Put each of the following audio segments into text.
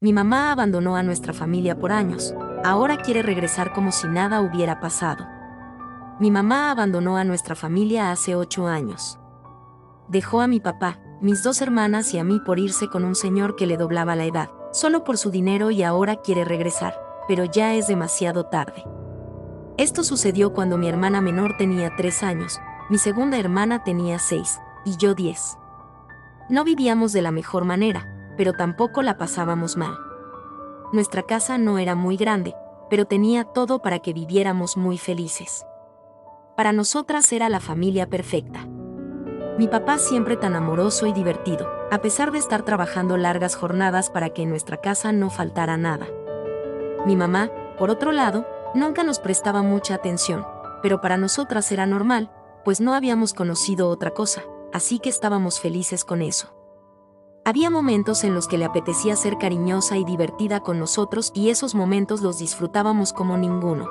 Mi mamá abandonó a nuestra familia por años. Ahora quiere regresar como si nada hubiera pasado. Mi mamá abandonó a nuestra familia hace 8 años. Dejó a mi papá, mis 2 hermanas y a mí por irse con un señor que le doblaba la edad, solo por su dinero, y ahora quiere regresar, pero ya es demasiado tarde. Esto sucedió cuando mi hermana menor tenía 3 años, mi segunda hermana tenía 6, y yo 10. No vivíamos de la mejor manera, pero tampoco la pasábamos mal. Nuestra casa no era muy grande, pero tenía todo para que viviéramos muy felices. Para nosotras era la familia perfecta. Mi papá siempre tan amoroso y divertido, a pesar de estar trabajando largas jornadas para que en nuestra casa no faltara nada. Mi mamá, por otro lado, nunca nos prestaba mucha atención, pero para nosotras era normal, pues no habíamos conocido otra cosa, así que estábamos felices con eso. Había momentos en los que le apetecía ser cariñosa y divertida con nosotros, y esos momentos los disfrutábamos como ninguno.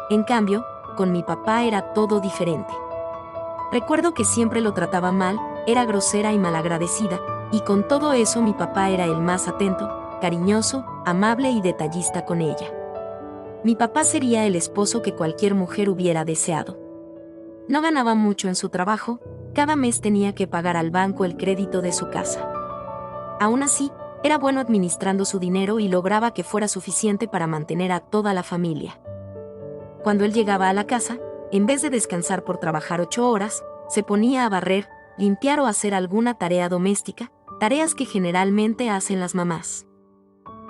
En cambio, con mi papá era todo diferente. Recuerdo que siempre lo trataba mal, era grosera y malagradecida, y con todo eso mi papá era el más atento, cariñoso, amable y detallista con ella. Mi papá sería el esposo que cualquier mujer hubiera deseado. No ganaba mucho en su trabajo, cada mes tenía que pagar al banco el crédito de su casa. Aún así, era bueno administrando su dinero y lograba que fuera suficiente para mantener a toda la familia. Cuando él llegaba a la casa, en vez de descansar por trabajar 8 horas, se ponía a barrer, limpiar o hacer alguna tarea doméstica, tareas que generalmente hacen las mamás.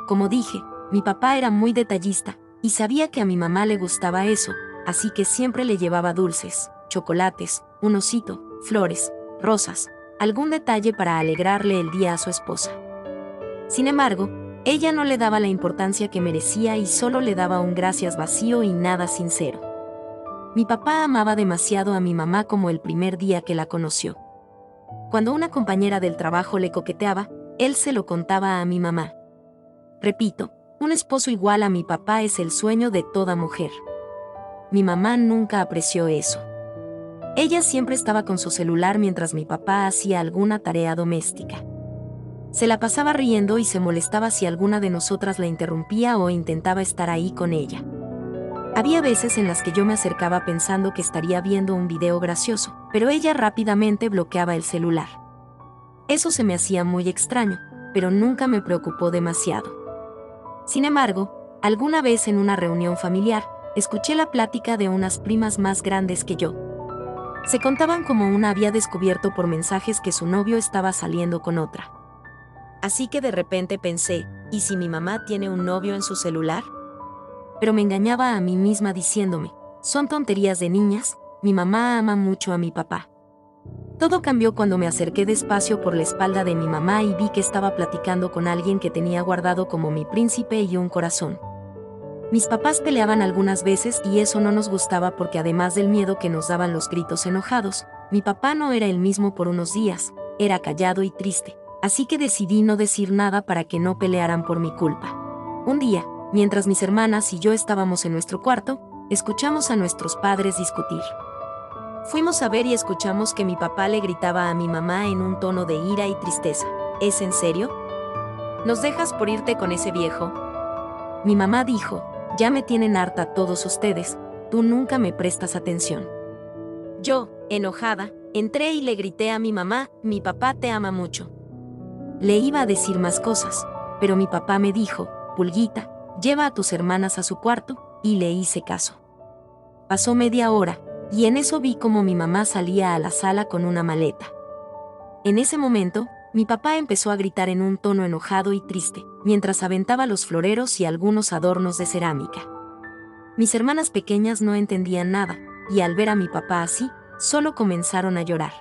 Como dije, mi papá era muy detallista, y sabía que a mi mamá le gustaba eso, así que siempre le llevaba dulces, chocolates, un osito, flores, rosas, algún detalle para alegrarle el día a su esposa. Sin embargo, ella no le daba la importancia que merecía y solo le daba un gracias vacío y nada sincero. Mi papá amaba demasiado a mi mamá como el primer día que la conoció. Cuando una compañera del trabajo le coqueteaba, él se lo contaba a mi mamá. Repito, un esposo igual a mi papá es el sueño de toda mujer. Mi mamá nunca apreció eso. Ella siempre estaba con su celular mientras mi papá hacía alguna tarea doméstica. Se la pasaba riendo y se molestaba si alguna de nosotras la interrumpía o intentaba estar ahí con ella. Había veces en las que yo me acercaba pensando que estaría viendo un video gracioso, pero ella rápidamente bloqueaba el celular. Eso se me hacía muy extraño, pero nunca me preocupó demasiado. Sin embargo, alguna vez en una reunión familiar, escuché la plática de unas primas más grandes que yo. Se contaban cómo una había descubierto por mensajes que su novio estaba saliendo con otra. Así que de repente pensé, ¿y si mi mamá tiene un novio en su celular? Pero me engañaba a mí misma diciéndome, son tonterías de niñas, mi mamá ama mucho a mi papá. Todo cambió cuando me acerqué despacio por la espalda de mi mamá y vi que estaba platicando con alguien que tenía guardado como mi príncipe y un corazón. Mis papás peleaban algunas veces y eso no nos gustaba porque además del miedo que nos daban los gritos enojados, mi papá no era el mismo por unos días, era callado y triste, así que decidí no decir nada para que no pelearan por mi culpa. Un día, mientras mis hermanas y yo estábamos en nuestro cuarto, escuchamos a nuestros padres discutir. Fuimos a ver y escuchamos que mi papá le gritaba a mi mamá en un tono de ira y tristeza. ¿Es en serio? ¿Nos dejas por irte con ese viejo? Mi mamá dijo, ya me tienen harta todos ustedes, tú nunca me prestas atención. Yo, enojada, entré y le grité a mi mamá, mi papá te ama mucho. Le iba a decir más cosas, pero mi papá me dijo, Pulguita, lleva a tus hermanas a su cuarto, y le hice caso. Pasó media hora, y en eso vi como mi mamá salía a la sala con una maleta. En ese momento, mi papá empezó a gritar en un tono enojado y triste, mientras aventaba los floreros y algunos adornos de cerámica. Mis hermanas pequeñas no entendían nada, y al ver a mi papá así, solo comenzaron a llorar.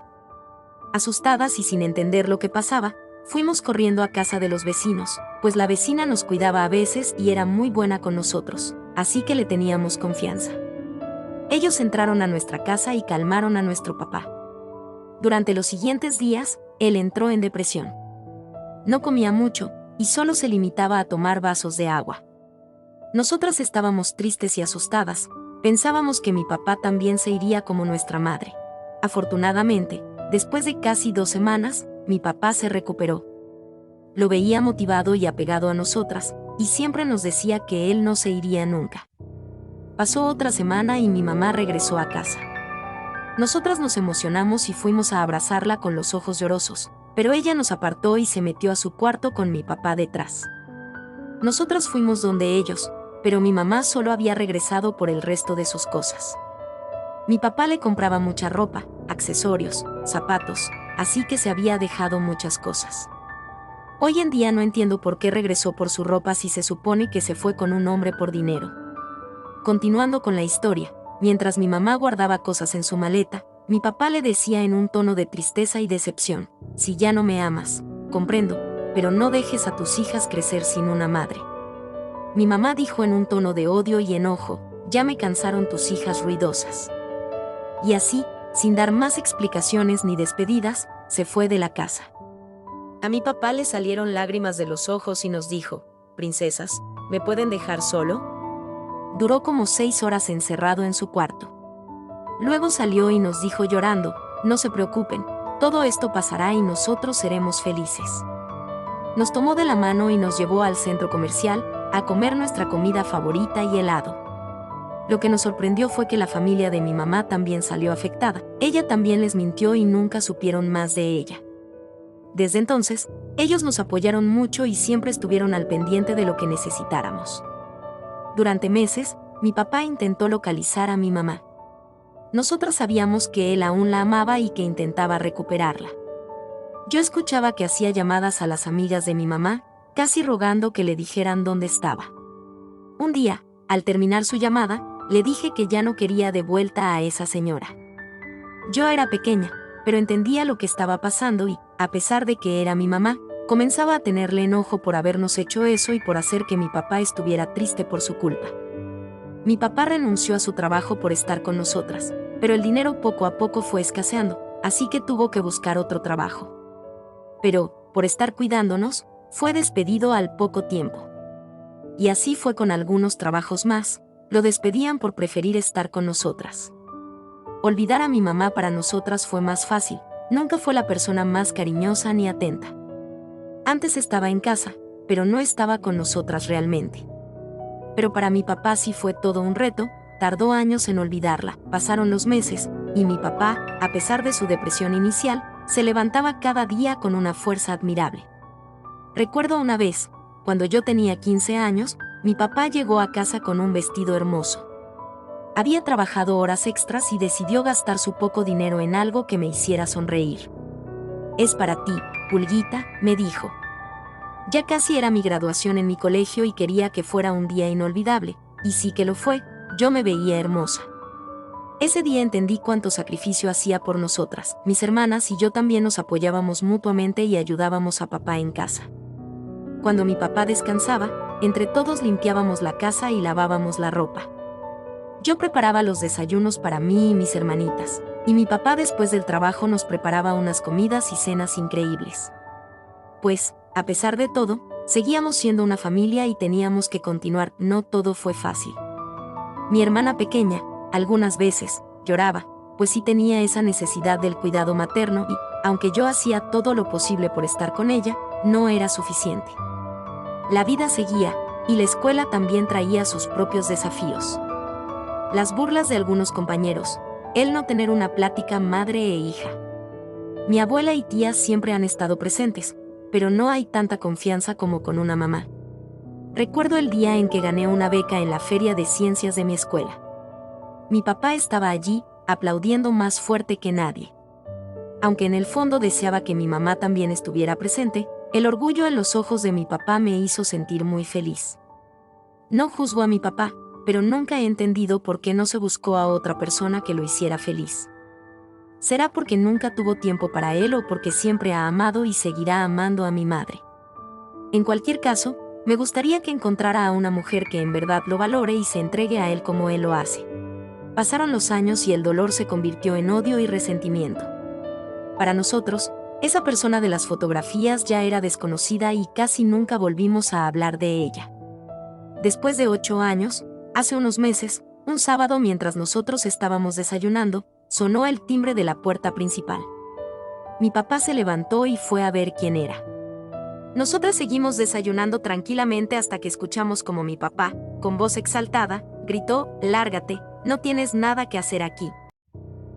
Asustadas y sin entender lo que pasaba, fuimos corriendo a casa de los vecinos, pues la vecina nos cuidaba a veces y era muy buena con nosotros, así que le teníamos confianza. Ellos entraron a nuestra casa y calmaron a nuestro papá. Durante los siguientes días, él entró en depresión. No comía mucho, y solo se limitaba a tomar vasos de agua. Nosotras estábamos tristes y asustadas, pensábamos que mi papá también se iría como nuestra madre. Afortunadamente, después de casi 2 semanas, mi papá se recuperó. Lo veía motivado y apegado a nosotras, y siempre nos decía que él no se iría nunca. Pasó otra semana y mi mamá regresó a casa. Nosotras nos emocionamos y fuimos a abrazarla con los ojos llorosos, pero ella nos apartó y se metió a su cuarto con mi papá detrás. Nosotras fuimos donde ellos, pero mi mamá solo había regresado por el resto de sus cosas. Mi papá le compraba mucha ropa, accesorios, zapatos, así que se había dejado muchas cosas. Hoy en día no entiendo por qué regresó por su ropa si se supone que se fue con un hombre por dinero. Continuando con la historia, mientras mi mamá guardaba cosas en su maleta, mi papá le decía en un tono de tristeza y decepción: si ya no me amas, comprendo, pero no dejes a tus hijas crecer sin una madre. Mi mamá dijo en un tono de odio y enojo: ya me cansaron tus hijas ruidosas. Y así, sin dar más explicaciones ni despedidas, se fue de la casa. A mi papá le salieron lágrimas de los ojos y nos dijo: princesas, ¿me pueden dejar solo? Duró como 6 horas encerrado en su cuarto. Luego salió y nos dijo llorando: no se preocupen, todo esto pasará y nosotros seremos felices. Nos tomó de la mano y nos llevó al centro comercial a comer nuestra comida favorita y helado. Lo que nos sorprendió fue que la familia de mi mamá también salió afectada. Ella también les mintió y nunca supieron más de ella. Desde entonces, ellos nos apoyaron mucho y siempre estuvieron al pendiente de lo que necesitáramos. Durante meses, mi papá intentó localizar a mi mamá. Nosotras sabíamos que él aún la amaba y que intentaba recuperarla. Yo escuchaba que hacía llamadas a las amigas de mi mamá, casi rogando que le dijeran dónde estaba. Un día, al terminar su llamada, le dije que ya no quería de vuelta a esa señora. Yo era pequeña, pero entendía lo que estaba pasando y, a pesar de que era mi mamá, comenzaba a tenerle enojo por habernos hecho eso y por hacer que mi papá estuviera triste por su culpa. Mi papá renunció a su trabajo por estar con nosotras, pero el dinero poco a poco fue escaseando, así que tuvo que buscar otro trabajo. Pero, por estar cuidándonos, fue despedido al poco tiempo. Y así fue con algunos trabajos más, lo despedían por preferir estar con nosotras. Olvidar a mi mamá para nosotras fue más fácil, nunca fue la persona más cariñosa ni atenta. Antes estaba en casa, pero no estaba con nosotras realmente. Pero para mi papá sí fue todo un reto, tardó años en olvidarla, pasaron los meses, y mi papá, a pesar de su depresión inicial, se levantaba cada día con una fuerza admirable. Recuerdo una vez, cuando yo tenía 15 años, mi papá llegó a casa con un vestido hermoso. Había trabajado horas extras y decidió gastar su poco dinero en algo que me hiciera sonreír. Es para ti, Pulguita, me dijo. Ya casi era mi graduación en mi colegio y quería que fuera un día inolvidable, y sí que lo fue, yo me veía hermosa. Ese día entendí cuánto sacrificio hacía por nosotras, mis hermanas y yo también nos apoyábamos mutuamente y ayudábamos a papá en casa. Cuando mi papá descansaba, entre todos limpiábamos la casa y lavábamos la ropa. Yo preparaba los desayunos para mí y mis hermanitas, y mi papá después del trabajo nos preparaba unas comidas y cenas increíbles. Pues, a pesar de todo, seguíamos siendo una familia y teníamos que continuar, no todo fue fácil. Mi hermana pequeña, algunas veces, lloraba, pues sí tenía esa necesidad del cuidado materno y, aunque yo hacía todo lo posible por estar con ella, no era suficiente. La vida seguía, y la escuela también traía sus propios desafíos. Las burlas de algunos compañeros, el no tener una plática madre e hija. Mi abuela y tía siempre han estado presentes, pero no hay tanta confianza como con una mamá. Recuerdo el día en que gané una beca en la feria de ciencias de mi escuela. Mi papá estaba allí, aplaudiendo más fuerte que nadie. Aunque en el fondo deseaba que mi mamá también estuviera presente, el orgullo en los ojos de mi papá me hizo sentir muy feliz. No juzgo a mi papá, pero nunca he entendido por qué no se buscó a otra persona que lo hiciera feliz. ¿Será porque nunca tuvo tiempo para él o porque siempre ha amado y seguirá amando a mi madre? En cualquier caso, me gustaría que encontrara a una mujer que en verdad lo valore y se entregue a él como él lo hace. Pasaron los años y el dolor se convirtió en odio y resentimiento. Para nosotros, esa persona de las fotografías ya era desconocida y casi nunca volvimos a hablar de ella. Después de 8 años, hace unos meses, un sábado mientras nosotros estábamos desayunando, sonó el timbre de la puerta principal. Mi papá se levantó y fue a ver quién era. Nosotras seguimos desayunando tranquilamente hasta que escuchamos como mi papá, con voz exaltada, gritó: «Lárgate, no tienes nada que hacer aquí».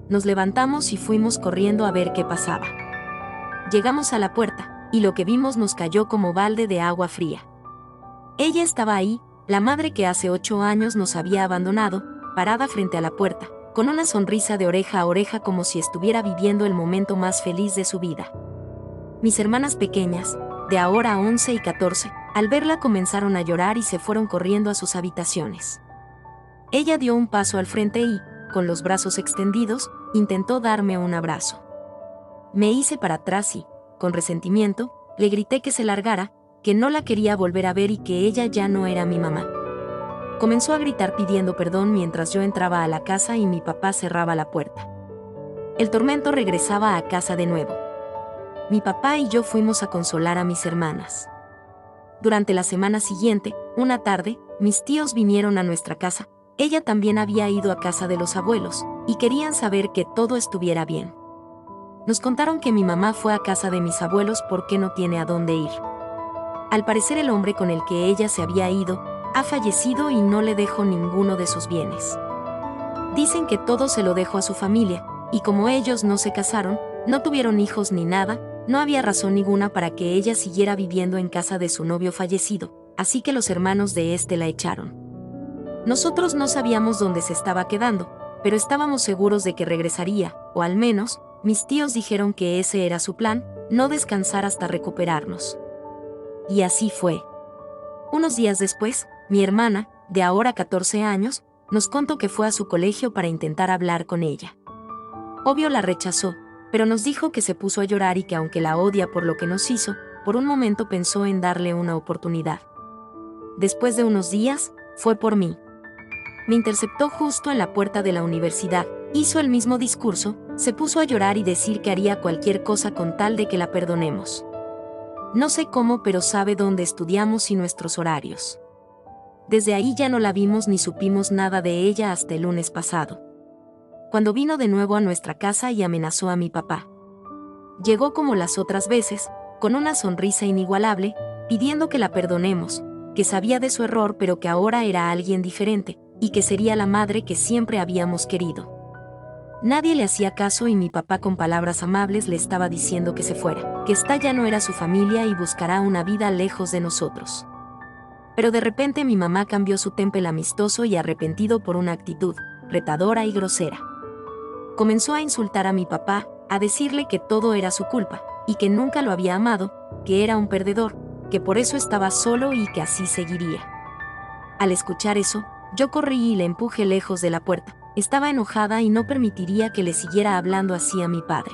Nos levantamos y fuimos corriendo a ver qué pasaba. Llegamos a la puerta, y lo que vimos nos cayó como balde de agua fría. Ella estaba ahí, la madre que hace 8 años nos había abandonado, parada frente a la puerta, con una sonrisa de oreja a oreja como si estuviera viviendo el momento más feliz de su vida. Mis hermanas pequeñas, de ahora 11 y 14, al verla comenzaron a llorar y se fueron corriendo a sus habitaciones. Ella dio un paso al frente y, con los brazos extendidos, intentó darme un abrazo. Me hice para atrás y, con resentimiento, le grité que se largara, que no la quería volver a ver y que ella ya no era mi mamá. Comenzó a gritar pidiendo perdón mientras yo entraba a la casa y mi papá cerraba la puerta. El tormento regresaba a casa de nuevo. Mi papá y yo fuimos a consolar a mis hermanas. Durante la semana siguiente, una tarde, mis tíos vinieron a nuestra casa. Ella también había ido a casa de los abuelos, y querían saber que todo estuviera bien. Nos contaron que mi mamá fue a casa de mis abuelos porque no tiene a dónde ir. Al parecer el hombre con el que ella se había ido, ha fallecido y no le dejó ninguno de sus bienes. Dicen que todo se lo dejó a su familia, y como ellos no se casaron, no tuvieron hijos ni nada, no había razón ninguna para que ella siguiera viviendo en casa de su novio fallecido, así que los hermanos de este la echaron. Nosotros no sabíamos dónde se estaba quedando, pero estábamos seguros de que regresaría, o al menos, mis tíos dijeron que ese era su plan, no descansar hasta recuperarnos. Y así fue. Unos días después, mi hermana, de ahora 14 años, nos contó que fue a su colegio para intentar hablar con ella. Obvio la rechazó, pero nos dijo que se puso a llorar y que aunque la odia por lo que nos hizo, por un momento pensó en darle una oportunidad. Después de unos días, fue por mí. Me interceptó justo en la puerta de la universidad, hizo el mismo discurso, se puso a llorar y decir que haría cualquier cosa con tal de que la perdonemos. No sé cómo, pero sabe dónde estudiamos y nuestros horarios. Desde ahí ya no la vimos ni supimos nada de ella hasta el lunes pasado, cuando vino de nuevo a nuestra casa y amenazó a mi papá. Llegó como las otras veces, con una sonrisa inigualable, pidiendo que la perdonemos, que sabía de su error pero que ahora era alguien diferente, y que sería la madre que siempre habíamos querido. Nadie le hacía caso y mi papá con palabras amables le estaba diciendo que se fuera, que esta ya no era su familia y buscará una vida lejos de nosotros. Pero de repente mi mamá cambió su temple amistoso y arrepentido por una actitud retadora y grosera. Comenzó a insultar a mi papá, a decirle que todo era su culpa, y que nunca lo había amado, que era un perdedor, que por eso estaba solo y que así seguiría. Al escuchar eso, yo corrí y le empujé lejos de la puerta. Estaba enojada y no permitiría que le siguiera hablando así a mi padre.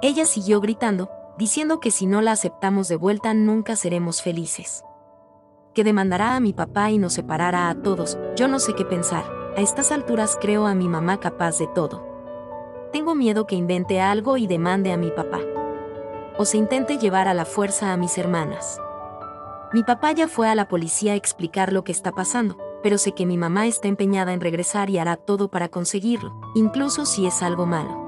Ella siguió gritando, diciendo que si no la aceptamos de vuelta nunca seremos felices. Que demandará a mi papá y nos separará a todos. Yo no sé qué pensar. A estas alturas creo a mi mamá capaz de todo. Tengo miedo que invente algo y demande a mi papá. O se intente llevar a la fuerza a mis hermanas. Mi papá ya fue a la policía a explicar lo que está pasando, pero sé que mi mamá está empeñada en regresar y hará todo para conseguirlo, incluso si es algo malo.